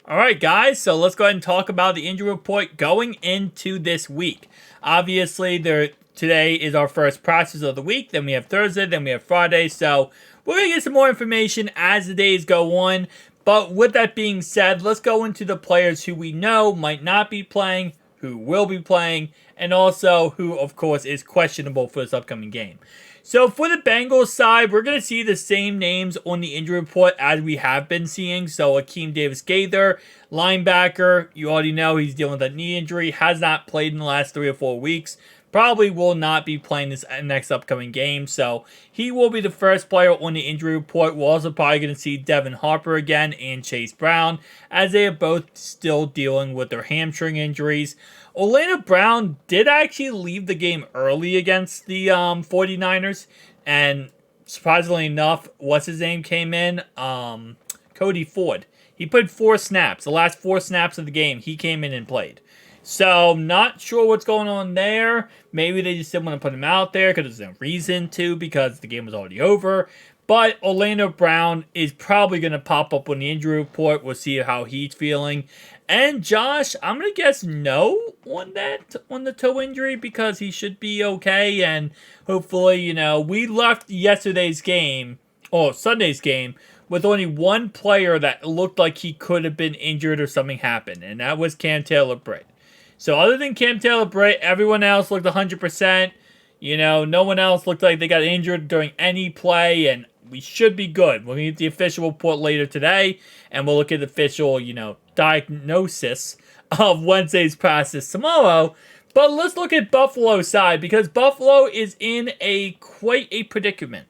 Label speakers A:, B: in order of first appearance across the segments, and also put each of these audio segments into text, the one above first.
A: All right, guys, so let's go ahead and talk about the injury report going into this week. Obviously, today is our first practice of the week. Then we have Thursday, then we have Friday. So we're going to get some more information as the days go on. But with that being said, let's go into the players who we know might not be playing, who will be playing, and also who, of course, is questionable for this upcoming game. So for the Bengals side, we're going to see the same names on the injury report as we have been seeing. So Akeem Davis-Gaither, linebacker, you already know he's dealing with a knee injury, has not played in the last 3 or 4 weeks. Probably will not be playing this next upcoming game. So he will be the first player on the injury report. We're also probably going to see Devin Harper again and Chase Brown, as they are both still dealing with their hamstring injuries. Orlando Brown did actually leave the game early against the 49ers. And surprisingly enough, what's his name came in? Cody Ford. He played 4 snaps. The last 4 snaps of the game, he came in and played. So, not sure what's going on there. Maybe they just didn't want to put him out there because there's no reason to, because the game was already over. But Orlando Brown is probably going to pop up on the injury report. We'll see how he's feeling. And Josh, I'm going to guess no on the toe injury, because he should be okay. And hopefully, we left yesterday's game, or Sunday's game, with only one player that looked like he could have been injured or something happened. And that was Cam Taylor-Britt. So other than Cam Taylor-Britt, everyone else looked 100%. No one else looked like they got injured during any play, and we should be good. We'll get the official report later today, and we'll look at the official, diagnosis of Wednesday's practice tomorrow. But let's look at Buffalo's side, because Buffalo is in quite a predicament.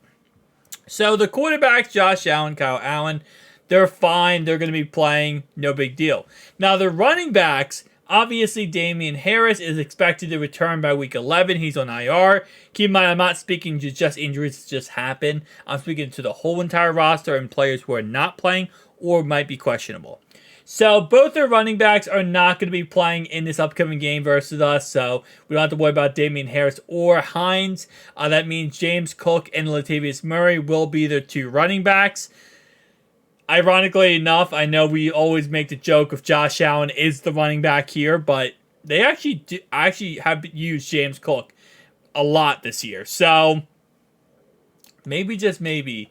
A: So the quarterbacks, Josh Allen, Kyle Allen, they're fine. They're going to be playing. No big deal. Now the running backs, obviously, Damian Harris is expected to return by week 11. He's on IR. Keep in mind, I'm not speaking to just injuries that just happen. I'm speaking to the whole entire roster and players who are not playing or might be questionable. So both their running backs are not going to be playing in this upcoming game versus us. So we don't have to worry about Damian Harris or Hines. That means James Cook and Latavius Murray will be the 2 running backs. Ironically enough, I know we always make the joke of Josh Allen is the running back here, but they actually have used James Cook a lot this year. So maybe, just maybe,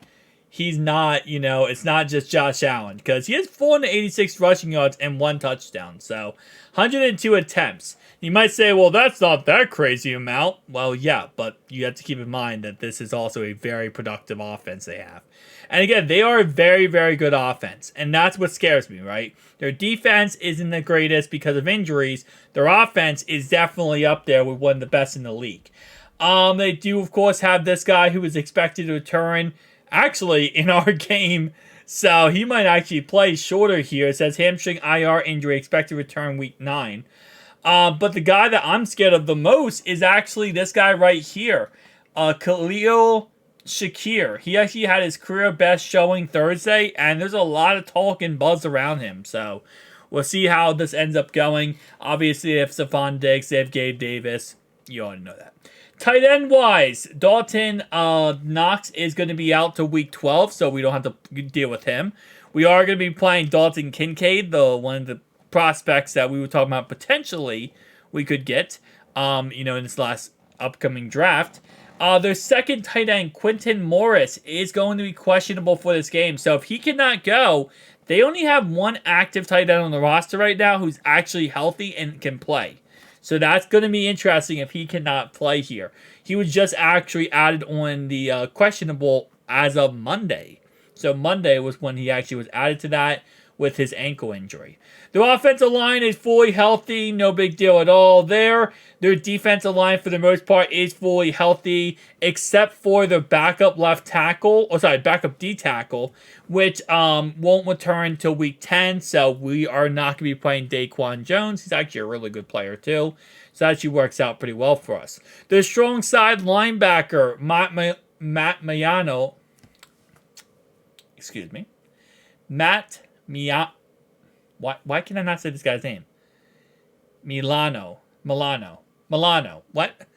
A: he's not, it's not just Josh Allen, because he has 486 rushing yards and 1 touchdown. So 102 attempts. You might say, well, that's not that crazy amount. Well, yeah, but you have to keep in mind that this is also a very productive offense they have. And again, they are a very, very good offense. And that's what scares me, right? Their defense isn't the greatest because of injuries. Their offense is definitely up there with one of the best in the league. They do, of course, have this guy who is expected to return actually in our game. So he might actually play shorter here. It says hamstring IR injury, expected to return week 9. But the guy that I'm scared of the most is actually this guy right here. Khalil Shakir. He actually had his career best showing Thursday, and there's a lot of talk and buzz around him. So we'll see how this ends up going. Obviously, if Stephon Diggs, they have Gabe Davis. You already know that. Tight end wise, Dalton Knox is going to be out to week 12, so we don't have to deal with him. We are going to be playing Dalton Kincaid, one of the prospects that we were talking about potentially we could get, in this last upcoming draft. Their second tight end, Quinton Morris, is going to be questionable for this game. So if he cannot go, they only have 1 active tight end on the roster right now who's actually healthy and can play. So that's going to be interesting if he cannot play here. He was just actually added on the questionable as of Monday. So Monday was when he actually was added to that with his ankle injury. Their offensive line is fully healthy. No big deal at all there. Their defensive line, for the most part, is fully healthy, except for their backup backup D tackle, which won't return until week 10. So we are not going to be playing Daquan Jones. He's actually a really good player, too. So that actually works out pretty well for us. Their strong side linebacker, Matt Mayano. Excuse me. Why can I not say this guy's name? Milano. What?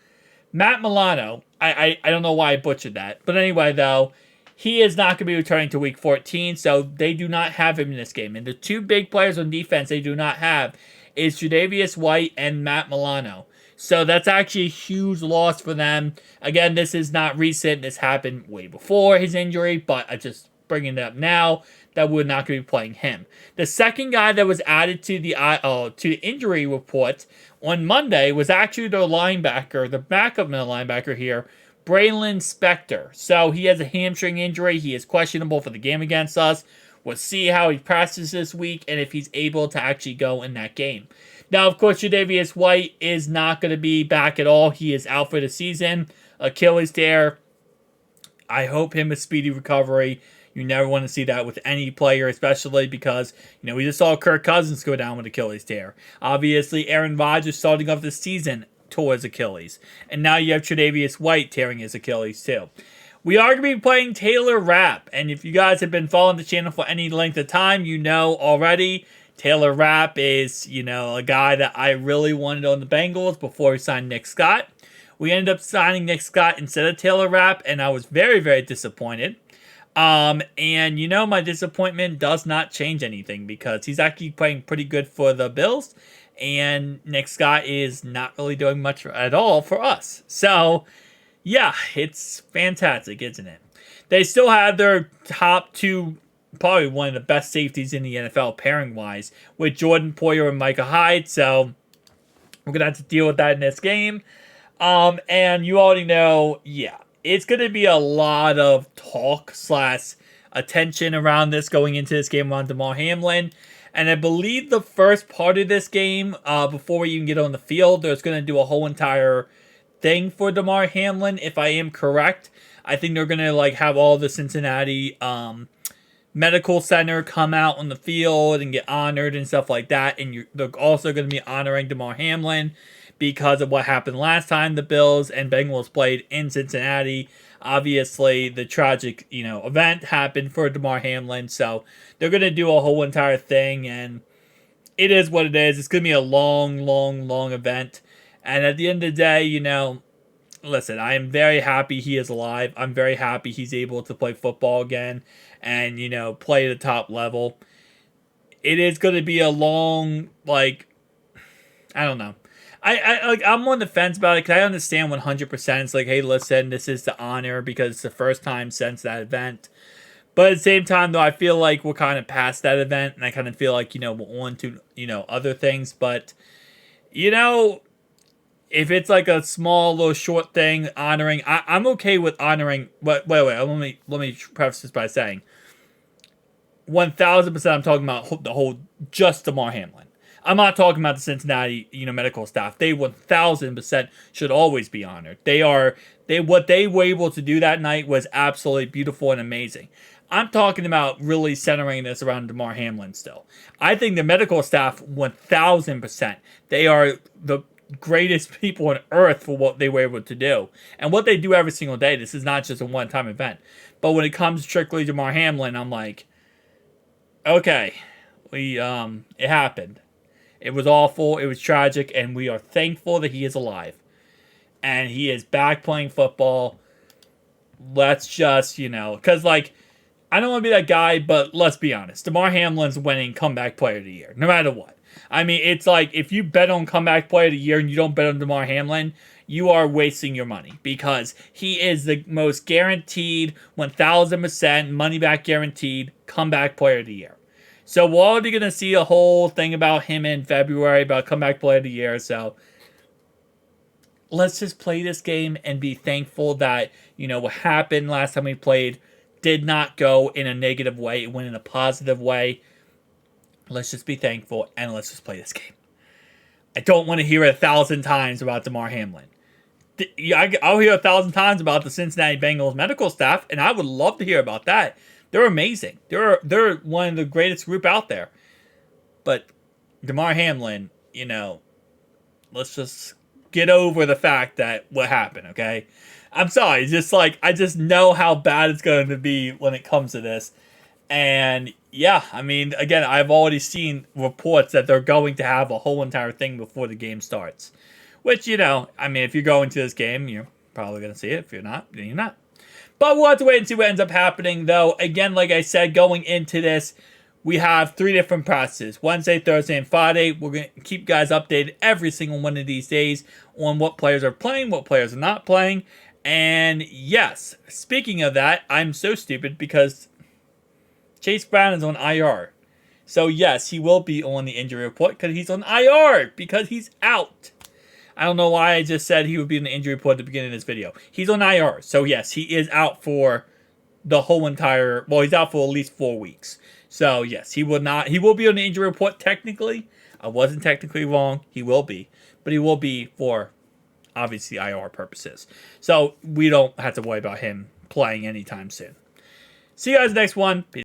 A: Matt Milano. I don't know why I butchered that. But anyway, though, he is not going to be returning to week 14, so they do not have him in this game. And the two big players on defense they do not have is Tre'Davious White and Matt Milano. So that's actually a huge loss for them. Again, this is not recent. This happened way before his injury, but I just bringing it up now that we're not going to be playing him. The second guy that was added to the injury report on Monday was actually their linebacker, the backup middle linebacker here, Braylon Spector. So he has a hamstring injury. He is questionable for the game against us. We'll see how he practices this week and if he's able to actually go in that game. Now, of course, Tre'Davious White is not going to be back at all. He is out for the season. Achilles tear. I hope him a speedy recovery. You never want to see that with any player, especially because, we just saw Kirk Cousins go down with Achilles tear. Obviously, Aaron Rodgers starting off the season tore his Achilles. And now you have Tre'Davious White tearing his Achilles too. We are going to be playing Taylor Rapp. And if you guys have been following the channel for any length of time, you know already Taylor Rapp is, a guy that I really wanted on the Bengals before we signed Nick Scott. We ended up signing Nick Scott instead of Taylor Rapp, and I was very, very disappointed. And my disappointment does not change anything because he's actually playing pretty good for the Bills, and Nick Scott is not really doing much at all for us. So, yeah, it's fantastic, isn't it? They still have their top two, probably one of the best safeties in the NFL pairing-wise, with Jordan Poyer and Micah Hyde, so we're going to have to deal with that in this game. And you already know, it's going to be a lot of talk / attention around this going into this game around Damar Hamlin. And I believe the first part of this game, before we even get on the field, there's going to do a whole entire thing for Damar Hamlin, if I am correct. I think they're going to have all the Cincinnati Medical Center come out on the field and get honored and stuff like that. And they're also going to be honoring Damar Hamlin because of what happened last time the Bills and Bengals played in Cincinnati. Obviously, the tragic, event happened for Damar Hamlin. So they're going to do a whole entire thing, and it is what it is. It's going to be a long, long, long event. And at the end of the day, listen, I am very happy he is alive. I'm very happy he's able to play football again and, play at the top level. It is going to be a long, I don't know. I'm on the fence about it because I understand 100%. It's hey, listen, this is the honor because it's the first time since that event. But at the same time, though, I feel like we're kind of past that event, and I kind of feel like, we're on to, other things. But, if it's a small little short thing honoring, I'm okay with honoring. Wait. Let me preface this by saying, 1,000% I'm talking about the whole just Damar Hamlin. I'm not talking about the Cincinnati, medical staff. They 1,000% should always be honored. What they were able to do that night was absolutely beautiful and amazing. I'm talking about really centering this around Damar Hamlin still. I think the medical staff 1,000%. They are the greatest people on earth for what they were able to do and what they do every single day. This is not just a one-time event. But when it comes strictly to Damar Hamlin, I'm okay, it happened. It was awful. It was tragic, and we are thankful that he is alive and he is back playing football. Let's just, because I don't want to be that guy, but let's be honest. Damar Hamlin's winning comeback player of the year, no matter what. I mean, it's if you bet on comeback player of the year and you don't bet on Damar Hamlin, you are wasting your money because he is the most guaranteed, 1,000% money back guaranteed comeback player of the year. So we're already going to see a whole thing about him in February, about comeback player of the year. So let's just play this game and be thankful that, what happened last time we played did not go in a negative way. It went in a positive way. Let's just be thankful and let's just play this game. I don't want to hear it 1,000 times about Damar Hamlin. I'll hear 1,000 times about the Cincinnati Bengals medical staff, and I would love to hear about that. They're amazing. They're one of the greatest group out there. But Damar Hamlin, let's just get over the fact that what happened, okay? I'm sorry. It's just I just know how bad it's going to be when it comes to this. And yeah, I mean, again, I've already seen reports that they're going to have a whole entire thing before the game starts. Which, I mean, if you're going to this game, you're probably going to see it. If you're not, then you're not. But we'll have to wait and see what ends up happening, though. Again, like I said, going into this, we have 3 different practices. Wednesday, Thursday, and Friday. We're going to keep guys updated every single one of these days on what players are playing, what players are not playing. And yes, speaking of that, I'm so stupid because Chase Brown is on IR. So yes, he will be on the injury report because he's on IR because he's out. I don't know why I just said he would be in the injury report at the beginning of this video. He's on IR. So yes, he is out for the whole entire, well, he's out for at least 4 weeks. So yes, he will be on the injury report technically. I wasn't technically wrong. He will be. But he will be for, obviously, IR purposes. So we don't have to worry about him playing anytime soon. See you guys next one. Peace.